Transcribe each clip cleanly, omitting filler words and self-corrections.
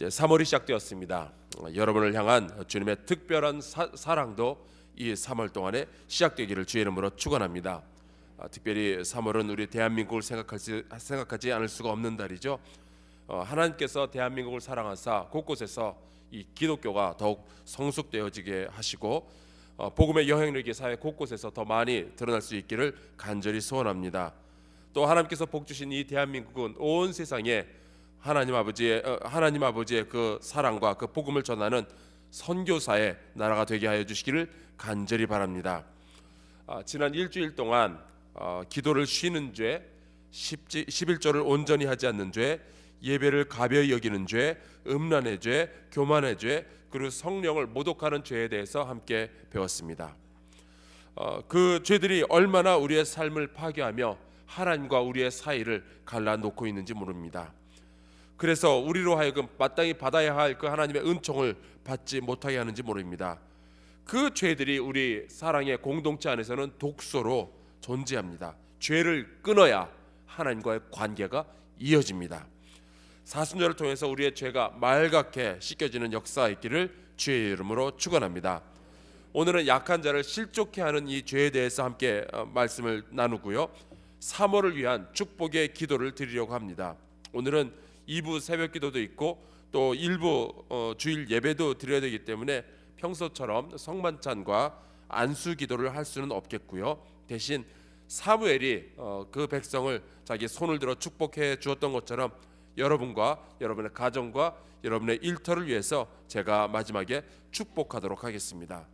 이제 3월이 시작되었습니다. 여러분을 향한 주님의 특별한 사랑도 이 3월 동안에 시작되기를 주의 이름으로 축원합니다. 특별히 3월은 우리 대한민국을 생각하지 않을 수가 없는 달이죠. 하나님께서 대한민국을 사랑하사 곳곳에서 이 기독교가 더욱 성숙되어지게 하시고 복음의 영향력이 사회 곳곳에서 더 많이 드러날 수 있기를 간절히 소원합니다. 또 하나님께서 복 주신 이 대한민국은 온 세상에 하나님 아버지의 그 사랑과 그 복음을 전하는 선교사의 나라가 되게 하여 주시기를 간절히 바랍니다. 지난 일주일 동안 기도를 쉬는 죄, 11조를 온전히 하지 않는 죄, 예배를 가벼이 여기는 죄, 음란의 죄, 교만의 죄, 그리고 성령을 모독하는 죄에 대해서 함께 배웠습니다. 그 죄들이 얼마나 우리의 삶을 파괴하며 하나님과 우리의 사이를 갈라놓고 있는지 모릅니다. 그래서 우리로 하여금 마땅히 받아야 할 그 하나님의 은총을 받지 못하게 하는지 모릅니다. 그 죄들이 우리 사랑의 공동체 안에서는 독소로 존재합니다. 죄를 끊어야 하나님과의 관계가 이어집니다. 사순절을 통해서 우리의 죄가 맑게 씻겨지는 역사가 있기를 주의 이름으로 축원합니다. 오늘은 약한 자를 실족케 하는 이 죄에 대해서 함께 말씀을 나누고요, 3월을 위한 축복의 기도를 드리려고 합니다. 오늘은 2부 새벽 기도도 있고 또 일부 주일 예배도 드려야 되기 때문에 평소처럼 성만찬과 안수 기도를 할 수는 없겠고요. 대신 사무엘이 그 백성을 자기 손을 들어 축복해 주었던 것처럼 여러분과 여러분의 가정과 여러분의 일터를 위해서 제가 마지막에 축복하도록 하겠습니다.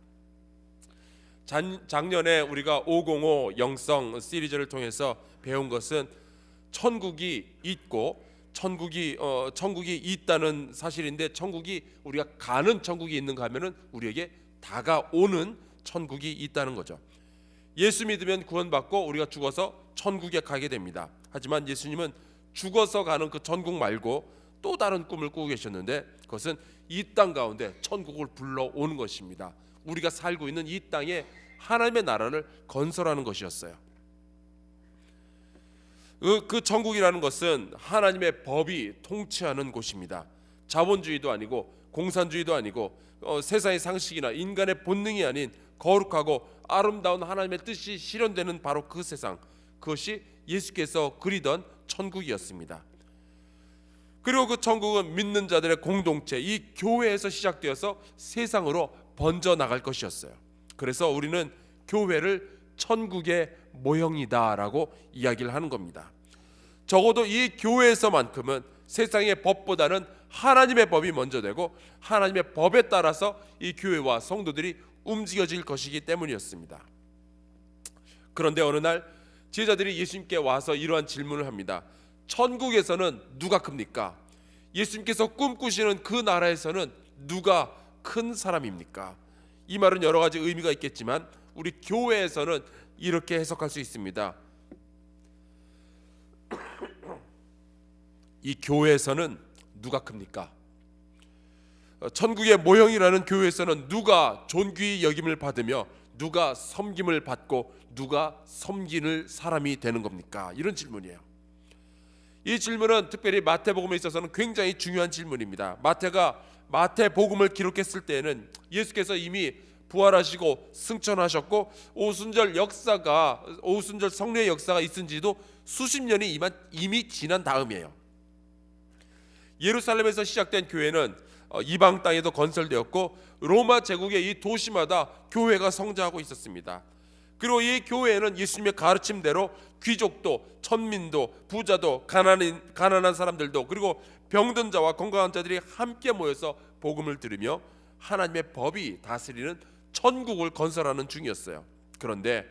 작년에 우리가 505 영성 시리즈를 통해서 배운 것은 천국이 있고 천국이 있다는 사실인데, 천국이 우리가 가는 천국이 있는가 하면은 우리에게 다가오는 천국이 있다는 거죠. 예수 믿으면 구원받고 우리가 죽어서 천국에 가게 됩니다. 하지만 예수님은 죽어서 가는 그 천국 말고 또 다른 꿈을 꾸고 계셨는데, 그것은 이 땅 가운데 천국을 불러오는 것입니다. 우리가 살고 있는 이 땅에 하나님의 나라를 건설하는 것이었어요. 그 천국이라는 것은 하나님의 법이 통치하는 곳입니다. 자본주의도 아니고 공산주의도 아니고 세상의 상식이나 인간의 본능이 아닌 거룩하고 아름다운 하나님의 뜻이 실현되는 바로 그 세상, 그것이 예수께서 그리던 천국이었습니다. 그리고 그 천국은 믿는 자들의 공동체, 이 교회에서 시작되어서 세상으로 번져 나갈 것이었어요. 그래서 우리는 교회를 천국의 모형이다라고 이야기를 하는 겁니다. 적어도 이 교회에서만큼은 세상의 법보다는 하나님의 법이 먼저 되고 하나님의 법에 따라서 이 교회와 성도들이 움직여질 것이기 때문이었습니다. 그런데 어느 날 제자들이 예수님께 와서 이러한 질문을 합니다. 천국에서는 누가 큽니까? 예수님께서 꿈꾸시는 그 나라에서는 누가 큰 사람입니까? 이 말은 여러 가지 의미가 있겠지만 우리 교회에서는 이렇게 해석할 수 있습니다. 이 교회에서는 누가 큽니까? 천국의 모형이라는 교회에서는 누가 존귀 여김을 받으며 누가 섬김을 받고 누가 섬기는 사람이 되는 겁니까? 이런 질문이에요. 이 질문은 특별히 마태복음에 있어서는 굉장히 중요한 질문입니다. 마태가 마태복음을 기록했을 때에는 예수께서 이미 부활하시고 승천하셨고 오순절 성례의 역사가 있은 지도 수십 년이 이미 지난 다음이에요. 예루살렘에서 시작된 교회는 이방 땅에도 건설되었고 로마 제국의 이 도시마다 교회가 성장하고 있었습니다. 그리고 이 교회에는 예수님의 가르침대로 귀족도 천민도 부자도 가난한 사람들도 그리고 병든 자와 건강한 자들이 함께 모여서 복음을 들으며 하나님의 법이 다스리는 천국을 건설하는 중이었어요. 그런데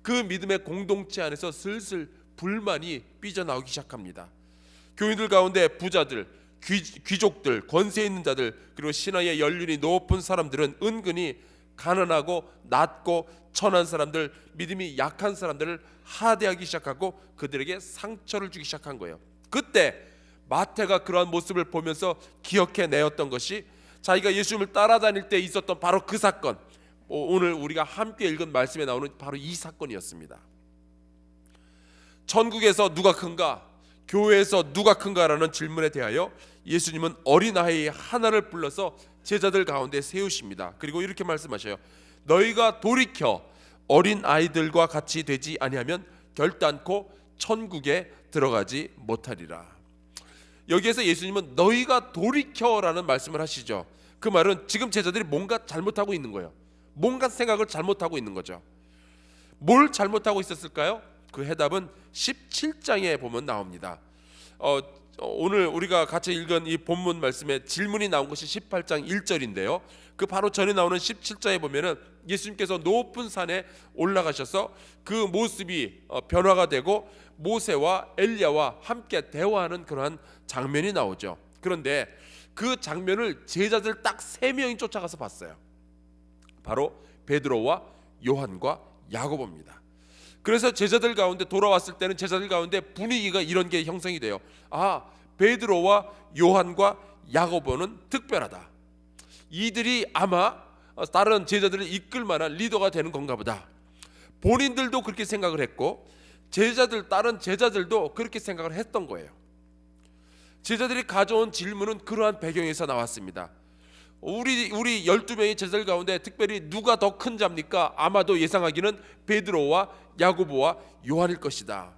그 믿음의 공동체 안에서 슬슬 불만이 삐져나오기 시작합니다. 교인들 가운데 부자들, 귀족들, 권세 있는 자들, 그리고 신앙의 연륜이 높은 사람들은 은근히 가난하고 낮고 천한 사람들, 믿음이 약한 사람들을 하대하기 시작하고 그들에게 상처를 주기 시작한 거예요. 그때 마태가 그러한 모습을 보면서 기억해내었던 것이 자기가 예수님을 따라다닐 때 있었던 바로 그 사건, 오늘 우리가 함께 읽은 말씀에 나오는 바로 이 사건이었습니다. 천국에서 누가 큰가? 교회에서 누가 큰가라는 질문에 대하여 예수님은 어린아이 하나를 불러서 제자들 가운데 세우십니다. 그리고 이렇게 말씀하셔요. 너희가 돌이켜 어린아이들과 같이 되지 아니하면 결단코 천국에 들어가지 못하리라. 여기에서 예수님은 너희가 돌이켜라는 말씀을 하시죠. 그 말은 지금 제자들이 뭔가 잘못하고 있는 거예요. 뭔가 생각을 잘못하고 있는 거죠. 뭘 잘못하고 있었을까요? 그 해답은 17장에 보면 나옵니다. 오늘 우리가 같이 읽은 이 본문 말씀에 질문이 나온 것이 18장 1절인데요. 그 바로 전에 나오는 17장에 보면은 예수님께서 높은 산에 올라가셔서 그 모습이 변화가 되고 모세와 엘리야와 함께 대화하는 그러한 장면이 나오죠. 그런데 그 장면을 제자들 딱 3명이 쫓아가서 봤어요. 바로 베드로와 요한과 야고보입니다. 그래서 제자들 가운데 돌아왔을 때는 제자들 가운데 분위기가 이런 게 형성이 돼요. 아, 베드로와 요한과 야고보는 특별하다. 이들이 아마 다른 제자들을 이끌 만한 리더가 되는 건가 보다. 본인들도 그렇게 생각을 했고 다른 제자들도 그렇게 생각을 했던 거예요. 제자들이 가져온 질문은 그러한 배경에서 나왔습니다. 우리 12명의 제자들 가운데 특별히 누가 더 큰 자입니까? 아마도 예상하기는 베드로와 야고보와 요한일 것이다.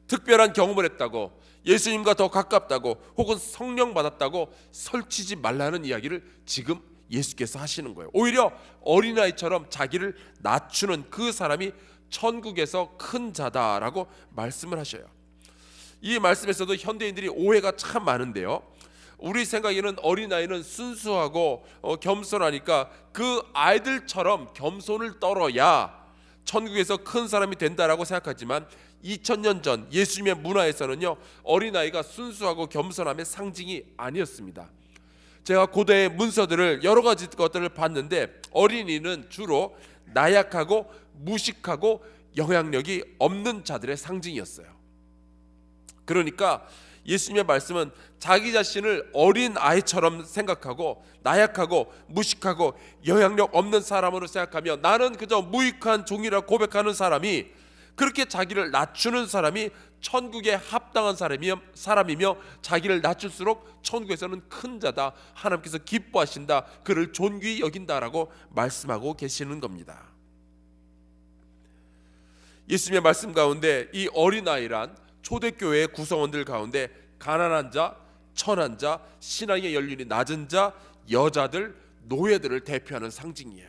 특별한 경험을 했다고, 예수님과 더 가깝다고, 혹은 성령 받았다고 설치지 말라는 이야기를 지금 예수께서 하시는 거예요. 오히려 어린아이처럼 자기를 낮추는 그 사람이 천국에서 큰 자다라고 말씀을 하셔요. 이 말씀에서도 현대인들이 오해가 참 많은데요. 우리 생각에는 어린아이는 순수하고 겸손하니까 그 아이들처럼 겸손을 떨어야 천국에서 큰 사람이 된다라고 생각하지만 2000년 전 예수님의 문화에서는요, 어린아이가 순수하고 겸손함의 상징이 아니었습니다. 제가 고대의 문서들을 여러 가지 것들을 봤는데 어린이는 주로 나약하고 무식하고 영향력이 없는 자들의 상징이었어요. 그러니까 예수님의 말씀은 자기 자신을 어린 아이처럼 생각하고 나약하고 무식하고 영향력 없는 사람으로 생각하며 나는 그저 무익한 종이라 고백하는 사람이, 그렇게 자기를 낮추는 사람이 천국에 합당한 사람이며 자기를 낮출수록 천국에서는 큰 자다, 하나님께서 기뻐하신다, 그를 존귀히 여긴다라고 말씀하고 계시는 겁니다. 예수님의 말씀 가운데 이 어린아이란 초대교회의 구성원들 가운데 가난한 자, 천한 자, 신앙의 연륜이 낮은 자, 여자들, 노예들을 대표하는 상징이에요.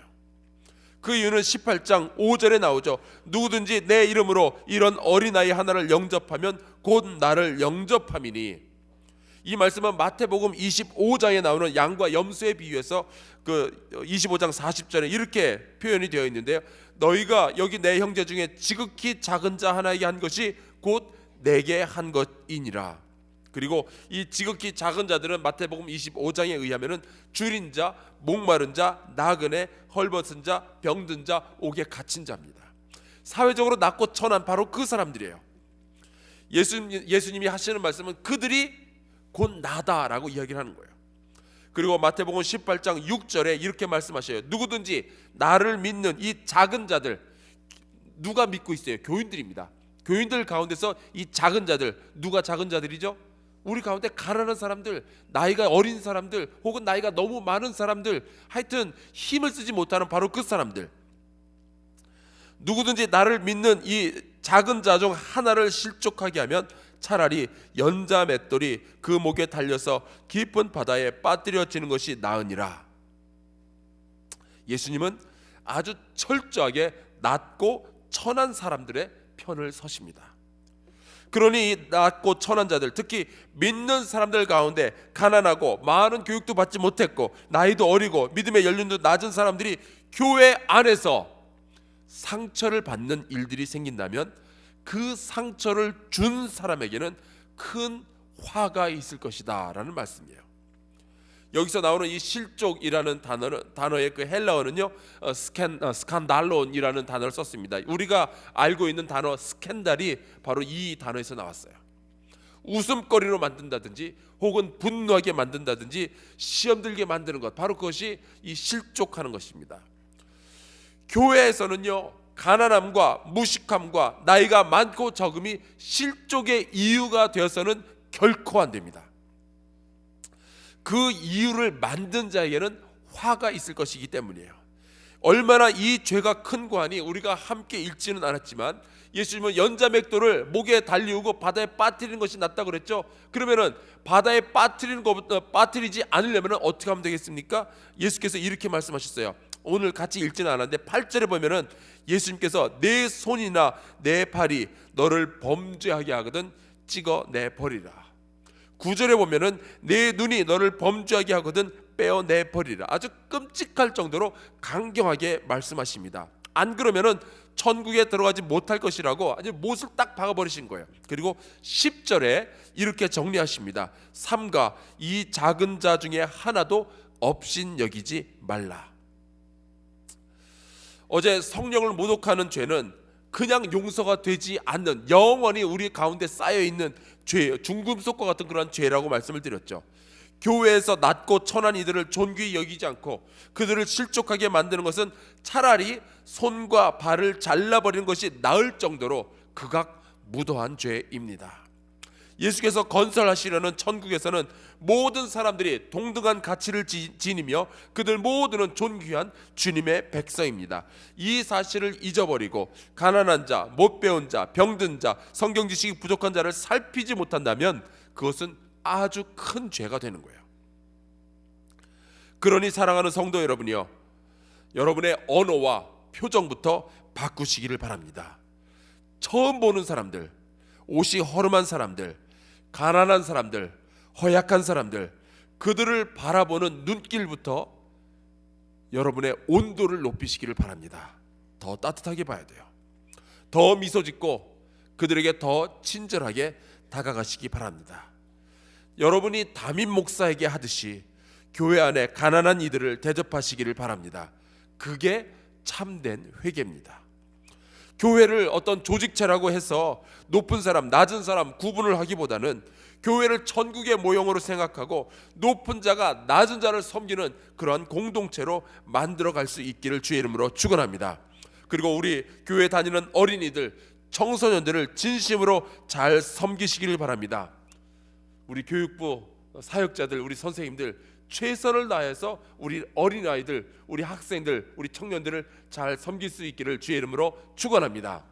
그 이유는 18장 5절에 나오죠. 누구든지 내 이름으로 이런 어린아이 하나를 영접하면 곧 나를 영접함이니. 이 말씀은 마태복음 25장에 나오는 양과 염소에 비유해서 그 25장 40절에 이렇게 표현이 되어 있는데요. 너희가 여기 내 형제 중에 지극히 작은 자 하나에게 한 것이 곧 내게 한 것이니라. 그리고 이 지극히 작은 자들은 마태복음 25장에 의하면은 줄인 자, 목마른 자, 나그네, 헐벗은 자, 병든 자, 옥에 갇힌 자입니다. 사회적으로 낮고 천한 바로 그 사람들이에요. 예수님이 하시는 말씀은 그들이 곧 나다라고 이야기를 하는 거예요. 그리고 마태복음 18장 6절에 이렇게 말씀하셔요. 누구든지 나를 믿는 이 작은 자들, 누가 믿고 있어요? 교인들입니다. 교인들 가운데서 이 작은 자들, 누가 작은 자들이죠? 우리 가운데 가난한 사람들, 나이가 어린 사람들, 혹은 나이가 너무 많은 사람들, 하여튼 힘을 쓰지 못하는 바로 그 사람들. 누구든지 나를 믿는 이 작은 자 중 하나를 실족하게 하면 차라리 연자 맷돌이 그 목에 달려서 깊은 바다에 빠뜨려지는 것이 나으니라. 예수님은 아주 철저하게 낮고 천한 사람들의 편을 서십니다. 그러니 이 낮고 천한 자들, 특히 믿는 사람들 가운데 가난하고 많은 교육도 받지 못했고 나이도 어리고 믿음의 연륜도 낮은 사람들이 교회 안에서 상처를 받는 일들이 생긴다면 그 상처를 준 사람에게는 큰 화가 있을 것이다 라는 말씀이에요. 여기서 나오는 이 실족이라는 단어의 그 헬라어는요, 스칸달론이라는 단어를 썼습니다. 우리가 알고 있는 단어 스캔달이 바로 이 단어에서 나왔어요. 웃음거리로 만든다든지 혹은 분노하게 만든다든지 시험 들게 만드는 것, 바로 그것이 이 실족하는 것입니다. 교회에서는요, 가난함과 무식함과 나이가 많고 적음이 실족의 이유가 되어서는 결코 안 됩니다. 그 이유를 만든 자에게는 화가 있을 것이기 때문이에요. 얼마나 이 죄가 큰 고하니 우리가 함께 읽지는 않았지만 예수님은 연자맥도를 목에 달리우고 바다에 빠뜨리는 것이 낫다고 그랬죠. 그러면은 바다에 빠뜨리지 않으려면 어떻게 하면 되겠습니까? 예수께서 이렇게 말씀하셨어요. 오늘 같이 읽지는 않았는데 8절에 보면은 예수님께서 내 손이나 내 팔이 너를 범죄하게 하거든 찍어내 버리라. 9절에 보면은 내 눈이 너를 범죄하게 하거든 빼어내 버리라. 아주 끔찍할 정도로 강경하게 말씀하십니다. 안 그러면은 천국에 들어가지 못할 것이라고 아주 못을 딱 박아버리신 거예요. 그리고 10절에 이렇게 정리하십니다. 삼가 이 작은 자 중에 하나도 업신여기지 말라. 어제 성령을 모독하는 죄는 그냥 용서가 되지 않는 영원히 우리 가운데 쌓여있는 죄예요. 중금속과 같은 그런 죄라고 말씀을 드렸죠. 교회에서 낮고 천한 이들을 존귀히 여기지 않고 그들을 실족하게 만드는 것은 차라리 손과 발을 잘라버리는 것이 나을 정도로 극악무도한 죄입니다. 예수께서 건설하시려는 천국에서는 모든 사람들이 동등한 가치를 지니며 그들 모두는 존귀한 주님의 백성입니다. 이 사실을 잊어버리고 가난한 자, 못 배운 자, 병든 자, 성경 지식이 부족한 자를 살피지 못한다면 그것은 아주 큰 죄가 되는 거예요. 그러니 사랑하는 성도 여러분이요, 여러분의 언어와 표정부터 바꾸시기를 바랍니다. 처음 보는 사람들, 옷이 허름한 사람들, 가난한 사람들, 허약한 사람들, 그들을 바라보는 눈길부터 여러분의 온도를 높이시기를 바랍니다. 더 따뜻하게 봐야 돼요. 더 미소 짓고 그들에게 더 친절하게 다가가시기 바랍니다. 여러분이 담임 목사에게 하듯이 교회 안에 가난한 이들을 대접하시기를 바랍니다. 그게 참된 회개입니다. 교회를 어떤 조직체라고 해서 높은 사람, 낮은 사람 구분을 하기보다는 교회를 천국의 모형으로 생각하고 높은 자가 낮은 자를 섬기는 그러한 공동체로 만들어갈 수 있기를 주의 이름으로 축원합니다. 그리고 우리 교회 다니는 어린이들, 청소년들을 진심으로 잘 섬기시기를 바랍니다. 우리 교육부 사역자들, 우리 선생님들 최선을 다해서 우리 어린아이들, 우리 학생들, 우리 청년들을 잘 섬길 수 있기를 주의 이름으로 축원합니다.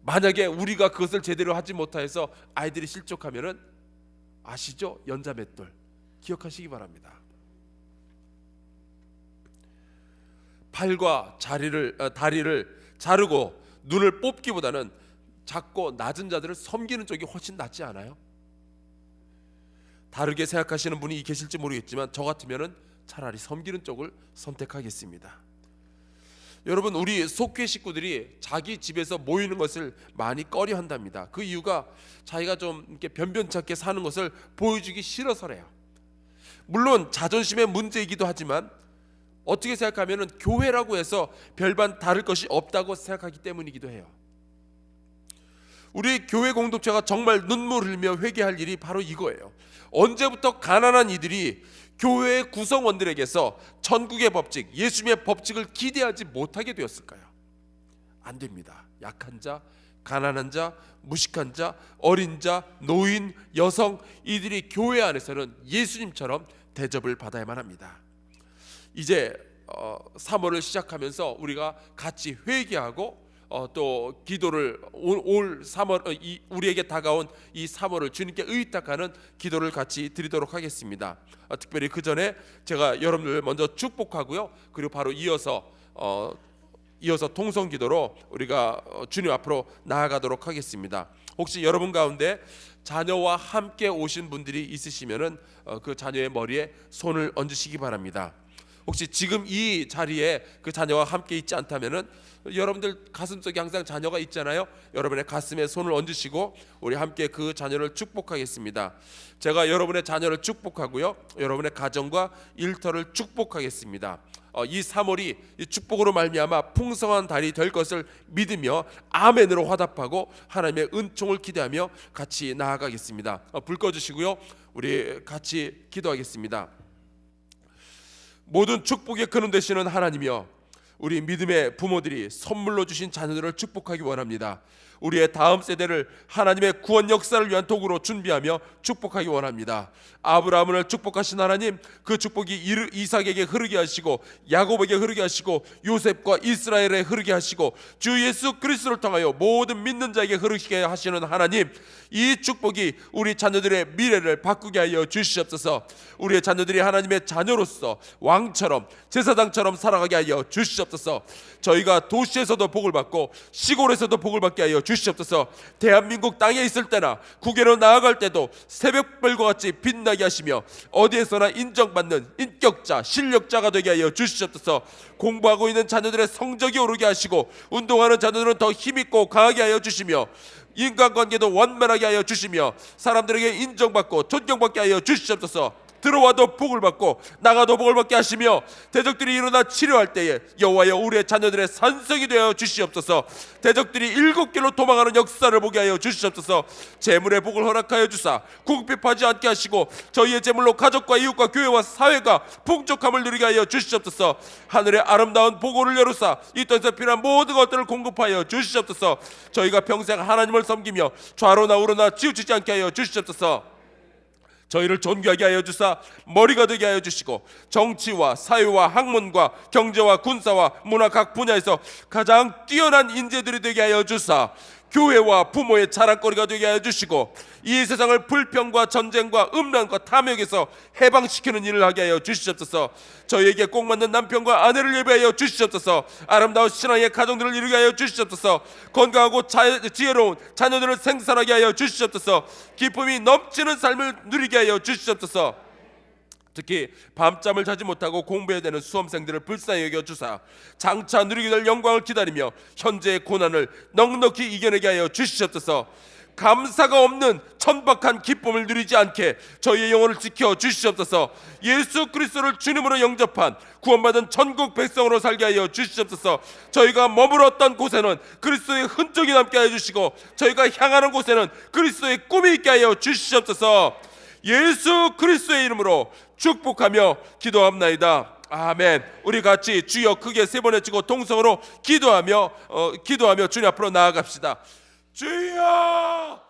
만약에 우리가 그것을 제대로 하지 못해서 아이들이 실족하면은 아시죠? 연자맷돌 기억하시기 바랍니다. 팔과 다리를 자르고 눈을 뽑기보다는 작고 낮은 자들을 섬기는 쪽이 훨씬 낫지 않아요? 다르게 생각하시는 분이 계실지 모르겠지만 저 같으면은 차라리 섬기는 쪽을 선택하겠습니다. 여러분, 우리 속회 식구들이 자기 집에서 모이는 것을 많이 꺼려한답니다. 그 이유가 자기가 좀 이렇게 변변찮게 사는 것을 보여주기 싫어서래요. 물론 자존심의 문제이기도 하지만 어떻게 생각하면은 교회라고 해서 별반 다를 것이 없다고 생각하기 때문이기도 해요. 우리 교회 공동체가 정말 눈물 흘리며 회개할 일이 바로 이거예요. 언제부터 가난한 이들이 교회의 구성원들에게서 천국의 법칙, 예수님의 법칙을 기대하지 못하게 되었을까요? 안 됩니다. 약한 자, 가난한 자, 무식한 자, 어린 자, 노인, 여성, 이들이 교회 안에서는 예수님처럼 대접을 받아야만 합니다. 이제 3월을 시작하면서 우리가 같이 회개하고 또 기도를 올 3월 우리에게 다가온 이 3월을 주님께 의탁하는 기도를 같이 드리도록 하겠습니다. 특별히 그 전에 제가 여러분들 먼저 축복하고요. 그리고 바로 이어서 통성 기도로 우리가 주님 앞으로 나아가도록 하겠습니다. 혹시 여러분 가운데 자녀와 함께 오신 분들이 있으시면은 그 자녀의 머리에 손을 얹으시기 바랍니다. 혹시 지금 이 자리에 그 자녀와 함께 있지 않다면은 여러분들 가슴속에 항상 자녀가 있잖아요. 여러분의 가슴에 손을 얹으시고 우리 함께 그 자녀를 축복하겠습니다. 제가 여러분의 자녀를 축복하고요, 여러분의 가정과 일터를 축복하겠습니다. 이 3월이 이 축복으로 말미암아 풍성한 달이 될 것을 믿으며 아멘으로 화답하고 하나님의 은총을 기대하며 같이 나아가겠습니다. 불 꺼주시고요, 우리 같이 기도하겠습니다. 모든 축복의 근원 되시는 하나님이여, 우리 믿음의 부모들이 선물로 주신 자녀들을 축복하기 원합니다. 우리의 다음 세대를 하나님의 구원 역사를 위한 도구로 준비하며 축복하기 원합니다. 아브라함을 축복하신 하나님, 그 축복이 이삭에게 흐르게 하시고 야곱에게 흐르게 하시고 요셉과 이스라엘에 흐르게 하시고 주 예수 그리스도를 통하여 모든 믿는 자에게 흐르게 하시는 하나님, 이 축복이 우리 자녀들의 미래를 바꾸게 하여 주시옵소서. 우리의 자녀들이 하나님의 자녀로서 왕처럼 제사장처럼 살아가게 하여 주시옵소서. 저희가 도시에서도 복을 받고 시골에서도 복을 받게 하여 주시옵소서. 대한민국 땅에 있을 때나 국외로 나아갈 때도 새벽별과 같이 빛나게 하시며 어디에서나 인정받는 인격자, 실력자가 되게 하여 주시옵소서. 공부하고 있는 자녀들의 성적이 오르게 하시고 운동하는 자녀들은 더 힘있고 강하게 하여 주시며 인간관계도 원만하게 하여 주시며 사람들에게 인정받고 존경받게 하여 주시옵소서. 들어와도 복을 받고 나가도 복을 받게 하시며 대적들이 일어나 치료할 때에 여호와여 우리의 자녀들의 산성이 되어 주시옵소서. 대적들이 7길로 도망하는 역사를 보게 하여 주시옵소서. 재물의 복을 허락하여 주사 궁핍하지 않게 하시고 저희의 재물로 가족과 이웃과 교회와 사회가 풍족함을 누리게 하여 주시옵소서. 하늘의 아름다운 보고를 열어사 이 땅에서 필요한 모든 것들을 공급하여 주시옵소서. 저희가 평생 하나님을 섬기며 좌로나 우로나 치우치지 않게 하여 주시옵소서. 저희를 존귀하게 하여 주사 머리가 되게 하여 주시고 정치와 사회와 학문과 경제와 군사와 문화 각 분야에서 가장 뛰어난 인재들이 되게 하여 주사 교회와 부모의 자랑거리가 되게 하여 주시고 이 세상을 불평과 전쟁과 음란과 탐욕에서 해방시키는 일을 하게 하여 주시옵소서. 저희에게 꼭 맞는 남편과 아내를 예배하여 주시옵소서. 아름다운 신앙의 가정들을 이루게 하여 주시옵소서. 건강하고 지혜로운 자녀들을 생산하게 하여 주시옵소서. 기쁨이 넘치는 삶을 누리게 하여 주시옵소서. 특히 밤잠을 자지 못하고 공부해야 되는 수험생들을 불쌍히 여겨주사 장차 누리게 될 영광을 기다리며 현재의 고난을 넉넉히 이겨내게 하여 주시옵소서. 감사가 없는 천박한 기쁨을 누리지 않게 저희의 영혼을 지켜 주시옵소서. 예수 그리스도를 주님으로 영접한 구원받은 천국 백성으로 살게 하여 주시옵소서. 저희가 머물렀던 곳에는 그리스도의 흔적이 남게 하여 주시고 저희가 향하는 곳에는 그리스도의 꿈이 있게 하여 주시옵소서. 예수 그리스도의 이름으로 축복하며 기도합나이다. 아멘. 우리 같이 주여 크게 3번 외치고 동성으로 기도하며 주님 앞으로 나아갑시다. 주여